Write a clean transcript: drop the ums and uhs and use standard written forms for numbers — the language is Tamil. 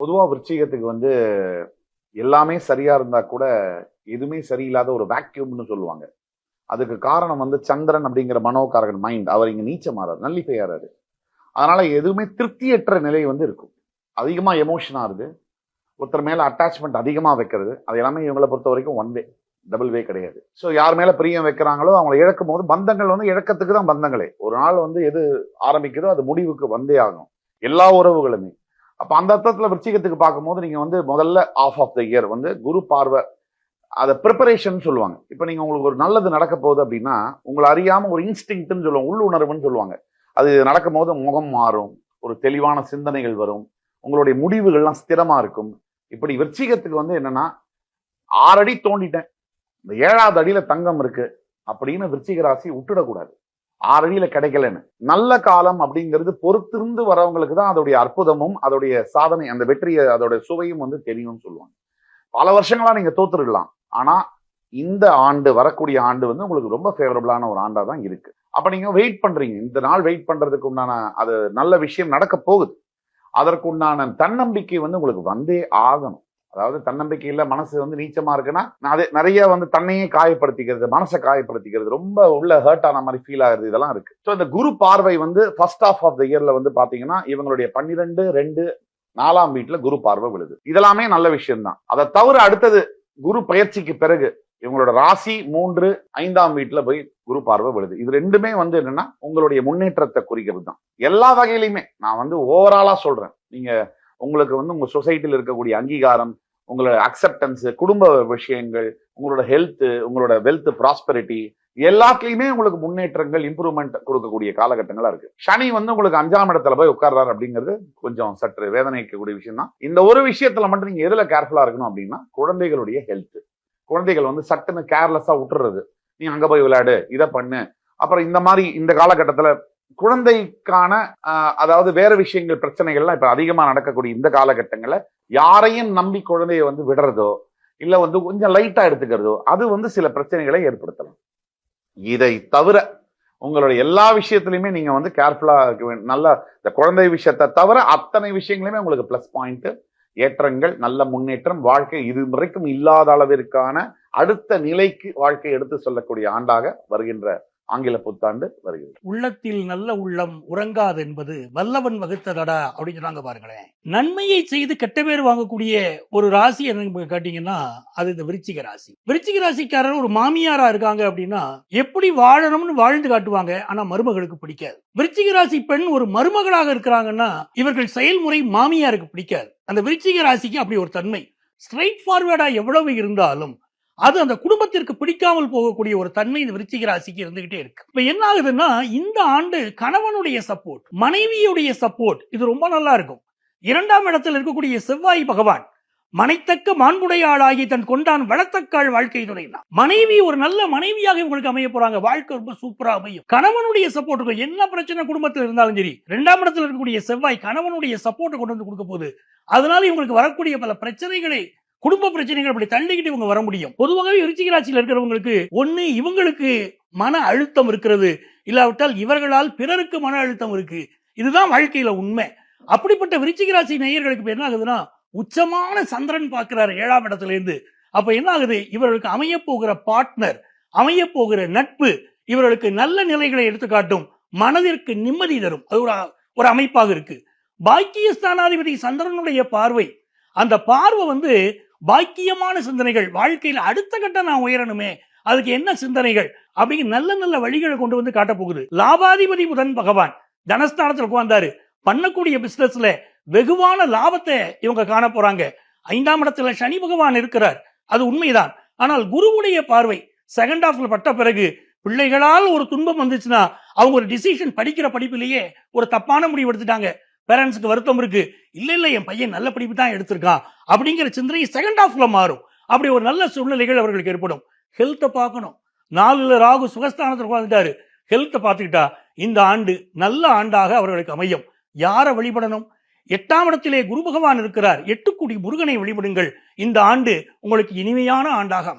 பொதுவா விருச்சிகத்துக்கு வந்து எல்லாமே சரியா இருந்தா கூட எதுவுமே சரியில்லாத ஒரு வேக்யூம்னு சொல்லுவாங்க. அதுக்கு காரணம் வந்து சந்திரன் அப்படிங்கிற மனோகாரகன் மைண்ட். அவர் இங்க நீச்சமாறாரு, நல்லிஃபையாறாரு. அதனால எதுவுமே திருப்தியற்ற நிலை வந்து இருக்கும். அதிகமா எமோஷன் ஆகுது, ஒருத்தர் மேல அட்டாச்மெண்ட் அதிகமா வைக்கிறது. அது எல்லாமே இவங்களை பொறுத்த வரைக்கும் ஒன் வே, டபுள் வே கிடையாது. ஸோ யார் மேல பிரியம் வைக்கிறாங்களோ அவங்களை இழக்கும் போது பந்தங்கள் வந்து இழக்கத்துக்கு தான் பந்தங்களே. ஒரு நாள் வந்து எது ஆரம்பிக்குதோ அது முடிவுக்கு வந்தே ஆகும், எல்லா உறவுகளுமே. அப்ப அந்த அர்த்தத்துல விருச்சிகத்துக்கு பார்க்கும்போது நீங்க வந்து முதல்ல ஆஃப் த இயர் வந்து குரு பார்வை, அதை ப்ரிப்பரேஷன் சொல்லுவாங்க. இப்ப நீங்க உங்களுக்கு ஒரு நல்லது நடக்க போகுது அப்படின்னா உங்களை அறியாம ஒரு இன்ஸ்டிங்க்ட்னு சொல்லுவாங்க, உள்ளுணர்வுன்னு சொல்லுவாங்க. அது நடக்கும் போது முகம் மாறும், ஒரு தெளிவான சிந்தனைகள் வரும், உங்களுடைய முடிவுகள்லாம் ஸ்திரமா இருக்கும். இப்படி விருச்சிகத்துக்கு வந்து என்னன்னா 6 அடி தோண்டிட்டேன், இந்த 7வது அடியில தங்கம் இருக்கு அப்படின்னு விருச்சிக ராசி விட்டுடக்கூடாது. 6 அடியில கிடைக்கலன்னு. நல்ல காலம் அப்படிங்கிறது பொறுத்திருந்து வரவங்களுக்கு தான் அதோடைய அற்புதமும் அதோடைய சாதனை, அந்த வெற்றியை அதோட சுவையும் வந்து தெரியும்னு சொல்லுவாங்க. பல வருஷங்களா நீங்க தோத்துருக்கலாம், ஆனா இந்த ஆண்டு, வரக்கூடிய ஆண்டு வந்து உங்களுக்கு ரொம்ப ஃபேவரபிளான ஒரு ஆண்டா தான் இருக்கு. அப்ப நீங்க வெயிட் பண்றீங்க, இந்த நாள் வெயிட் பண்றதுக்கு உண்டான அது நல்ல விஷயம் நடக்க போகுது. அதற்கு உண்டான தன்னம்பிக்கை வந்து உங்களுக்கு வந்தே ஆகணும். அதாவது தன்னம்பிக்கையில மனசு வந்து நீச்சமா இருக்குன்னா நிறைய வந்து தன்னையே காயப்படுத்திக்கிறது, மனசை காயப்படுத்திக்கிறது, ரொம்ப உள்ள ஹர்ட் ஆன மாதிரி ஃபீல் ஆகுறது, இதெல்லாம் இருக்கு. ஸோ இந்த குரு பார்வை வந்து ஃபர்ஸ்ட் ஆஃப் த இயர்ல வந்து பாத்தீங்கன்னா இவங்களுடைய 12, 2, 4ஆம் வீட்டுல குரு பார்வை விழுது. இதெல்லாமே நல்ல விஷயம் தான். அதை தவிர அடுத்தது குரு பயிற்சிக்கு பிறகு இவங்களோட ராசி 3, 5ஆம் வீட்டுல போய் குரு பார்வை விழுது. இது ரெண்டுமே வந்து என்னன்னா உங்களுடைய முன்னேற்றத்தை குறிக்கிறது தான். எல்லா வகையிலுமே நான் வந்து ஓவராலா சொல்றேன். நீங்க உங்களுக்கு வந்து உங்க சொசைட்டியில் இருக்கக்கூடிய அங்கீகாரம், உங்களோட அக்செப்டன்ஸ், குடும்ப விஷயங்கள், உங்களோட ஹெல்த், உங்களோட வெல்த், ப்ராஸ்பெரிட்டி, எல்லாத்துலயுமே உங்களுக்கு முன்னேற்றங்கள், இம்ப்ரூவ்மெண்ட் கொடுக்கக்கூடிய காலகட்டங்களா இருக்கு. சனி வந்து உங்களுக்கு 5ஆம் இடத்துல போய் உட்கார்றாரு அப்படிங்கிறது கொஞ்சம் சற்று வேதனைக்கக்கூடிய விஷயம் தான். இந்த ஒரு விஷயத்துல மட்டும் நீங்க எதுல கேர்ஃபுல்லா இருக்கணும் அப்படின்னா குழந்தைகளுடைய ஹெல்த். குழந்தைகள் வந்து சட்டுன்னு கேர்லெஸ்ஸா விட்டுறது, நீ அங்க போய் விளையாடு, இதை பண்ணு, அப்புறம் இந்த மாதிரி இந்த காலகட்டத்துல குழந்தைக்கான அதாவது வேற விஷயங்கள், பிரச்சனைகள்லாம் இப்ப அதிகமா நடக்கக்கூடிய இந்த காலகட்டங்கள்ல யாரையும் நம்பி குழந்தைய வந்து விடுறதோ இல்ல வந்து கொஞ்சம் லைட்டா எடுத்துக்கிறதோ அது வந்து சில பிரச்சனைகளை ஏற்படுத்தலாம். இதை தவிர உங்களுடைய எல்லா விஷயத்திலுமே நீங்க வந்து கேர்ஃபுல்லா இருக்க வேண்டும். நல்ல இந்த குழந்தை விஷயத்தை தவிர அத்தனை விஷயங்களுமே உங்களுக்கு பிளஸ் பாயிண்ட், ஏற்றங்கள், நல்ல முன்னேற்றம், வாழ்க்கை இது வரைக்கும் இல்லாத அளவிற்கான அடுத்த நிலைக்கு வாழ்க்கை எடுத்து சொல்லக்கூடிய ஆண்டாக வருகின்ற ஆங்கில புத்தாண்டு வருகிறது. உள்ளத்தில் நல்ல உள்ளம் உறங்காது என்பது வல்லவன் வகுத்ததடா அப்படின்னு சொன்னாங்க பாருங்களேன். நன்மையை செய்து கெட்ட பேர் வாங்கக்கூடிய ஒரு ராசி என்ன கேட்டீங்கன்னா அது இந்த விருச்சிக ராசி. விருச்சிக ராசிக்காரர் ஒரு மாமியாரா இருக்காங்க அப்படின்னா எப்படி வாழணும்னு வாழ்ந்து காட்டுவாங்க, ஆனா மருமகளுக்கு பிடிக்காது. விருச்சிக ராசி பெண் ஒரு மருமகளாக இருக்கிறாங்கன்னா இவர்கள் செயல்முறை மாமியாருக்கு பிடிக்காது. அந்த விருச்சிக ராசிக்கு அப்படி ஒரு தன்மை. ஸ்ட்ரைட் ஃபார்வர்டா எவ்வளவு இருந்தாலும் அது அந்த குடும்பத்திற்கு பிடிக்காமல் போகக்கூடிய ஒரு தன்மை இந்த விருச்சிக ராசிக்கு இருந்துகிட்டே இருக்கு. இப்ப என்ன ஆகுதுன்னா இந்த ஆண்டு கணவனுடைய சப்போர்ட், மனைவியுடைய சப்போர்ட் இது ரொம்ப நல்லா இருக்கும். 2ஆம் இடத்தில் இருக்கக்கூடிய செவ்வாய் பகவான் மனைத்தக்க மாண்புடைய ஆளாகி தன் கொண்டான் வளத்தக்காள் வாழ்க்கை துணைனா மனைவி ஒரு நல்ல மனைவியாக இவங்களுக்கு அமைய போறாங்க. வாழ்க்கை ரொம்ப சூப்பரா அமையும். கணவனுடைய சப்போர்ட், என்ன பிரச்சனை குடும்பத்தில் இருந்தாலும் சரி 2ஆம் இடத்தில் இருக்கக்கூடிய செவ்வாய் கணவனுடைய சப்போர்ட் கொண்டு வந்து கொடுக்க போகுது. அதனால இவங்களுக்கு வரக்கூடிய பல பிரச்சனைகளை, குடும்ப பிரச்சனைகள் அப்படி தள்ளிக்கிட்டு இவங்க வர முடியும். பொதுவாகவே விருச்சிக ராசியில் இருக்கிறவங்களுக்கு ஒண்ணு இவங்களுக்கு மன அழுத்தம் இருக்கிறது, இல்லாவிட்டால் இவர்களால் பிறருக்கு மன அழுத்தம் இருக்கு. இதுதான் வாழ்க்கையில உண்மை. அப்படிப்பட்ட விருச்சிக ராசி நேயர்களுக்கு என்ன ஆகுதுன்னா உச்சமான சந்திரன் பார்க்கிறாரு 7ஆம் இடத்துல இருந்து. அப்ப என்ன ஆகுது, இவர்களுக்கு அமைய போகிற பார்ட்னர், அமைய போகிற நட்பு இவர்களுக்கு நல்ல நிலைகளை எடுத்துக்காட்டும், மனதிற்கு நிம்மதி தரும். அது ஒரு அமைப்பாக இருக்கு. பாக்கிய ஸ்தானாதிபதி சந்திரனுடைய பார்வை, அந்த பார்வை வந்து பாக்கியமான சிந்தனைகள், வாழ்க்கையில அடுத்த கட்டம் நான் உயரணுமே அதுக்கு என்ன சிந்தனைகள் அப்படிங்கிற நல்ல நல்ல வழிகளை கொண்டு வந்து காட்ட போகுது. லாபாதிபதி புதன் பகவான் தனஸ்தானத்தில் உட்கார்ந்தாரு. பண்ணக்கூடிய பிசினஸ்ல வெகுவான லாபத்தை இவங்க காண போறாங்க. 5ஆம் இடத்துல சனி பகவான் இருக்கிறார், அது உண்மைதான். ஆனால் குருவுடைய பார்வை செகண்ட் ஹாஃப்ல பட்ட பிறகு பிள்ளைகளால் ஒரு துன்பம் வந்துச்சுன்னா அவங்க ஒரு டிசிஷன், படிக்கிற படிப்பிலேயே ஒரு தப்பான முடிவு எடுத்துட்டாங்க, பேரண்ட்ஸுக்கு வருத்தம் இருக்கு, இல்ல என் பையன் நல்ல படிப்பு தான் எடுத்திருக்கான் அப்படிங்கிற சிந்தனை செகண்ட் ஹாஃப்ல மாறும். அப்படி ஒரு நல்ல சூழ்நிலைகள் அவர்களுக்கு ஏற்படும். ஹெல்த்தை பார்க்கணும். 4ல ராகு சுகஸ்தானத்தில் உட்கார்ந்துட்டாரு. ஹெல்த்தை பார்த்துக்கிட்டா இந்த ஆண்டு நல்ல ஆண்டாக அவர்களுக்கு அமையும். யாரை வழிபடணும்? 8ஆம் இடத்திலே குரு பகவான் இருக்கிறார். 8 கோடி முருகனை வழிபடுங்கள். இந்த ஆண்டு உங்களுக்கு இனிமையான ஆண்டாக அமையும்.